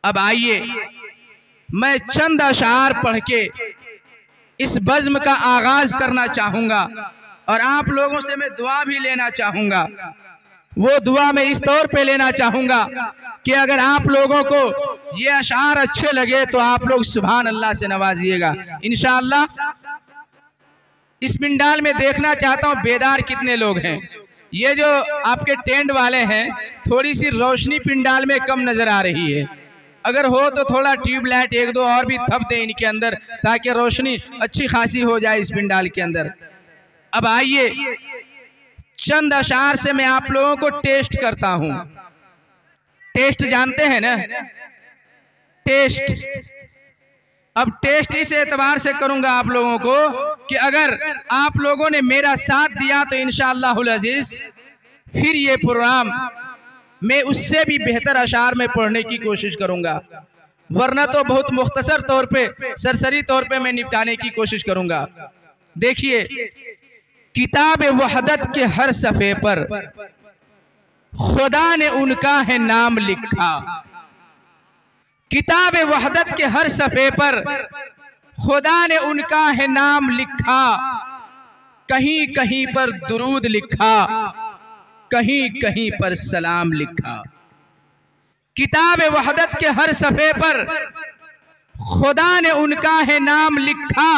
अब आइए मैं चंद अशार पढ़ के इस बज़्म का आगाज करना चाहूंगा और आप लोगों से मैं दुआ भी लेना चाहूंगा। वो दुआ मैं इस तौर पे लेना चाहूंगा कि अगर आप लोगों को ये अशार अच्छे लगे तो आप लोग सुभान अल्लाह से नवाजिएगा इंशाअल्लाह। इस पिंडाल में देखना चाहता हूँ बेदार कितने लोग हैं। ये जो आपके टेंट वाले हैं, थोड़ी सी रोशनी पिंडाल में कम नजर आ रही है, अगर हो तो थोड़ा ट्यूबलाइट एक दो और भी थप दें इनके अंदर ताकि रोशनी अच्छी खासी हो जाए इस पिंडाल के अंदर। अब आइए चंद अशार से मैं आप लोगों को टेस्ट करता हूं। टेस्ट जानते हैं ना, टेस्ट। अब टेस्ट इस एतबार से करूंगा आप लोगों को कि अगर आप लोगों ने मेरा साथ दिया तो इंशाअल्लाहुल अजीज फिर ये प्रोग्राम मैं उससे भी बेहतर अशार में पढ़ने की कोशिश करूंगा, वरना तो बहुत मुख्तसर तौर पे सरसरी तौर पे मैं निपटाने की कोशिश करूंगा। देखिए किताब वहदत के हर सफ़े पर खुदा ने उनका है नाम लिखा। किताब वहदत के हर सफ़े पर खुदा ने उनका है नाम लिखा। कहीं कहीं पर दुरूद लिखा, कहीं कहीं पर सलाम लिखा। किताब वहदत के हर सफ़े पर खुदा ने उनका है नाम लिखा।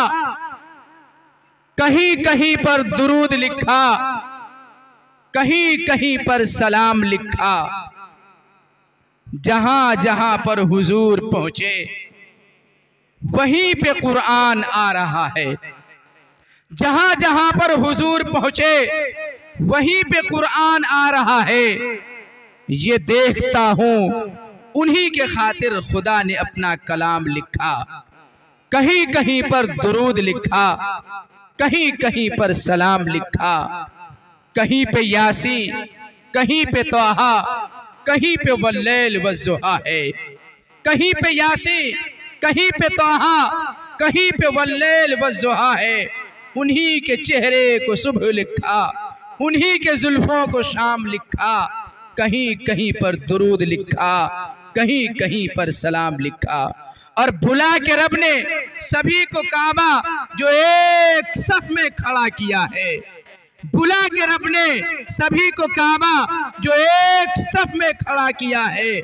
कहीं कहीं पर दुरूद लिखा, कहीं कहीं पर सलाम लिखा। जहां जहां पर हुजूर पहुंचे वहीं पे कुरान आ रहा है। जहां जहां पर हुजूर पहुंचे वहीं पे कुरान आ रहा है। ये देखता हूं उन्हीं के खातिर खुदा ने अपना कलाम लिखा। कहीं कहीं पर दुरूद लिखा, कहीं कहीं पर सलाम लिखा। कहीं पे यासीन, कहीं पे तोहा, कहीं पे वल्लैल वज़्ज़ुहा है। कहीं पे यासीन, कहीं पे तोहा, कहीं पे वल्लैल वज़्ज़ुहा है। उन्हीं के चेहरे को सुबह लिखा, उन्हीं के जुल्फों को शाम लिखा। कहीं कहीं पर दुरूद लिखा, कहीं कहीं पर सलाम लिखा। और बुला के रब ने सभी को काबा जो एक सफ में खड़ा किया है। बुला के रब ने सभी को काबा जो एक सफ में खड़ा किया है।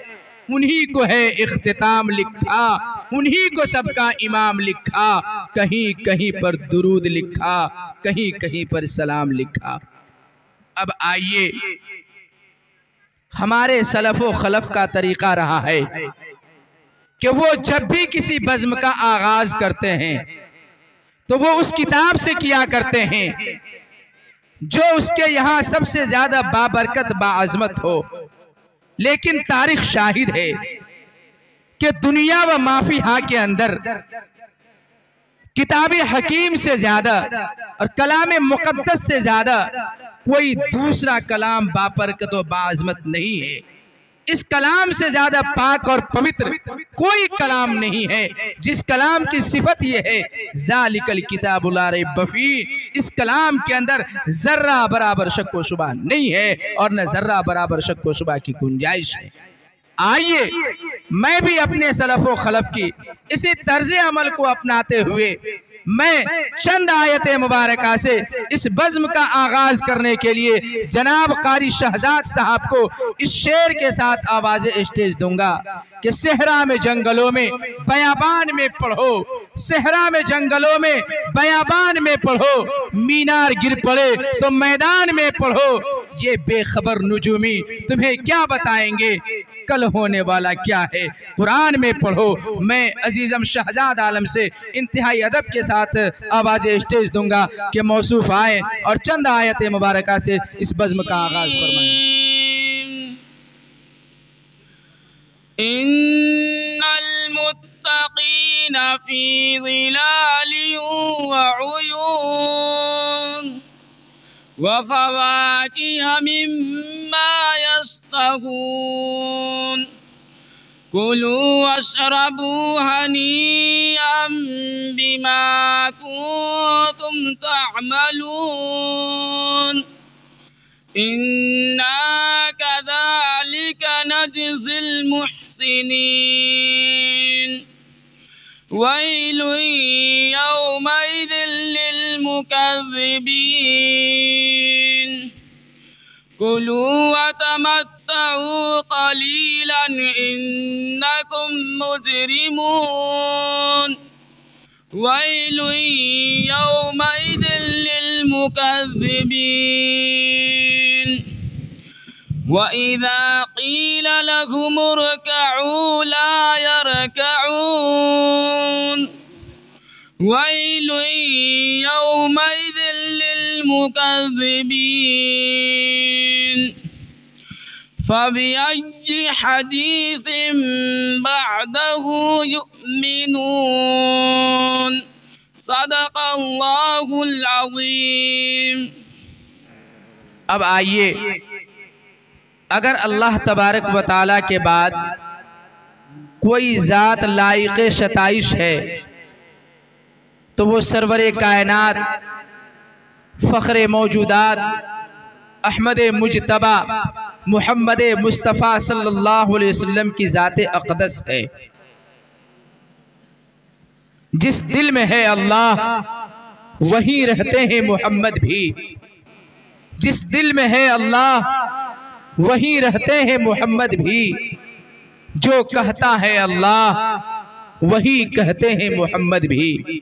उन्हीं को है इख्तिताम लिखा, उन्हीं को सबका इमाम लिखा। कहीं कहीं पर दुरूद लिखा, कहीं कहीं पर सलाम लिखा। अब आइए हमारे सलफ़ो खलफ का तरीका रहा है कि वो जब भी किसी बज़्म का आगाज करते हैं तो वो उस किताब से किया करते हैं जो उसके यहाँ सबसे ज्यादा बाबरकत बाअज़मत हो। लेकिन तारीख शाहिद है कि दुनिया व माफिहा के अंदर किताब हकीम से ज्यादा और कलाम मुक़द्दस से ज्यादा कोई दूसरा कलाम बाबरकत व बाअज़मत नहीं है। इस कलाम से ज्यादा पाक और पवित्र कोई कलाम नहीं है, जिस कलाम की सिफत यह है ज़ालिकल किताबु ला रैब फीह। इस कलाम के अंदर जर्रा बराबर शक व शुबा नहीं है और न जर्रा बराबर शक व शुबा की गुंजाइश है। आइए मैं भी अपने सलफ़ो खलफ की इसी तर्ज अमल को अपनाते हुए मैं चंद आयत मुबारका से इस बज़्म का आगाज करने के लिए जनाब कारी शहजाद साहब को इस शेर के साथ आवाज़ स्टेज दूंगा कि सहरा में जंगलों में बयाबान में पढ़ो, सहरा में जंगलों में बयाबान में पढ़ो। मीनार गिर पड़े तो मैदान में पढ़ो। ये बेखबर नुजूमी तुम्हें क्या बताएंगे कल होने वाला क्या है, कुरान में पढ़ो। मैं अजीज़म शहजाद आलम से इंतहाई अदब के साथ आवाज़ स्टेज दूंगा कि मौसूफ आए और चंद आयत मुबारका से इस बज़्म का आगाज फरमाएं। इन्नल मुत्तक़ीना फ़ी ज़िलालिन व उयून व फ़वाकिह मिम्मा यश्तहून कुलू वश्रबू हनीअम बिमा कुंतुम तअमलून इन्ना कज़ालिका नजज़िल मुहसिनीन मुहसिनीन वैलुन यौमइज़िन लिलमुकज़्ज़िबीन कुलू वतमत्तऊ क़लीलन इन्नकुम मुजरिमून वैलुन यौमइज़िन लिलमुकज़्ज़िबीन वइज़ा क़ील लहुम इरकऊ ला यरकऊन वैलुन यौमइज़िन लिलमुकज़्ज़िबीन फबिअय्यि हदीसिन बअदहु युमिनून सदक़ल्लाहुल अज़ीम। अब आइए, अगर अल्लाह तबारक व तआला के बाद कोई ज़ात लायक़े शताइश है तो वो सरवरे कायनात, फ़ख्रे मौजूदात, अहमद मुजतबा मुहम्मद मुस्तफ़ा सल्लल्लाहु अलैहि वसल्लम की ज़ात अक़दस है। जिस दिल में है अल्लाह वहीं रहते हैं मोहम्मद भी। जिस दिल में है अल्लाह वहीं रहते हैं मोहम्मद भी। जो कहता है अल्लाह वही कहते हैं मोहम्मद भी।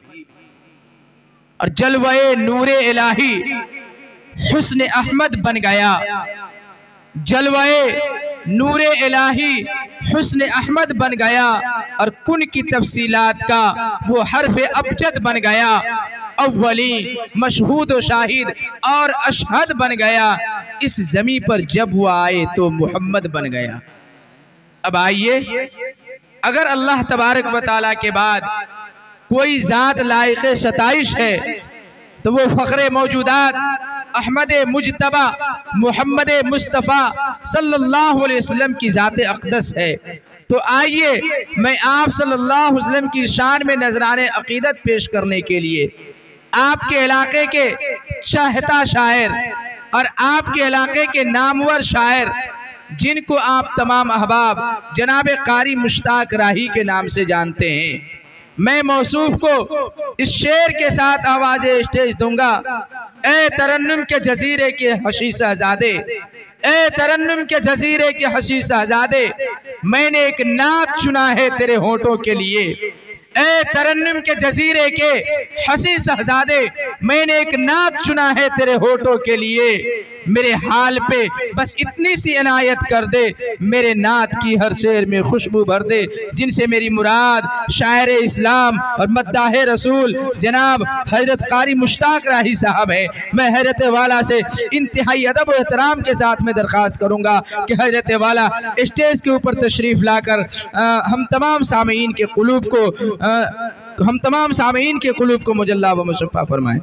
और जलवाए नूरे इलाही हुस्न अहमद बन गया। जलवाए नूरे इलाही हुस्न अहमद बन गया और कुन की तफसीलात का वो हर्फ अबजद बन गया। अव्वली मशहूद व शाहिद और अशहद बन गया। इस ज़मीं पर जब वो आए तो मोहम्मद बन गया। अब आइए, अगर अल्लाह तबारक व तआला के बाद कोई ज़ात लायक़े सताइश है तो वो फ़ख्रे मौजूदात अहमद मुजतबा मुहम्मद मुस्तफ़ा सल्लल्लाहु अलैहि वसल्लम की ज़ात अक़दस है। तो आइए, मैं आप सल्लल्लाहु अलैहि वसल्लम की शान में नजराने अक़ीदत पेश करने के लिए आपके इलाके के चाहता शायर और आपके इलाके के नामवर शायर, जिनको आप तमाम अहबाब जनाब कारी मुश्ताक राही के नाम से जानते हैं, मैं मौसूफ को इस शेर के साथ आवाज़ स्टेज दूंगा। ए तरन्नुम के जजीरे के हसी शहजादे, ए तरन्नुम के जजीरे के हसी शहजादे, मैंने एक नात चुना है तेरे होठों के लिए। ए तरन्नुम के जजीरे के हसी शहजादे, मैंने एक नात चुना है तेरे होठों के लिए। मेरे हाल पे बस इतनी सी इनायत कर दे, मेरे नात की हर शेर में खुशबू भर दे। जिनसे मेरी मुराद शायर इस्लाम और मद्दाह रसूल जनाब हजरत कारी मुश्ताक राही साहब है। मैं हजरत वाला से इंतहाई अदब और एहतराम के साथ में दरख्वास्त करूँगा कि हजरत वाला स्टेज के ऊपर तशरीफ़ लाकर हम तमाम सामीन के कुलूब को मुजल्ला व मुशफ़्फ़ा फरमाएं।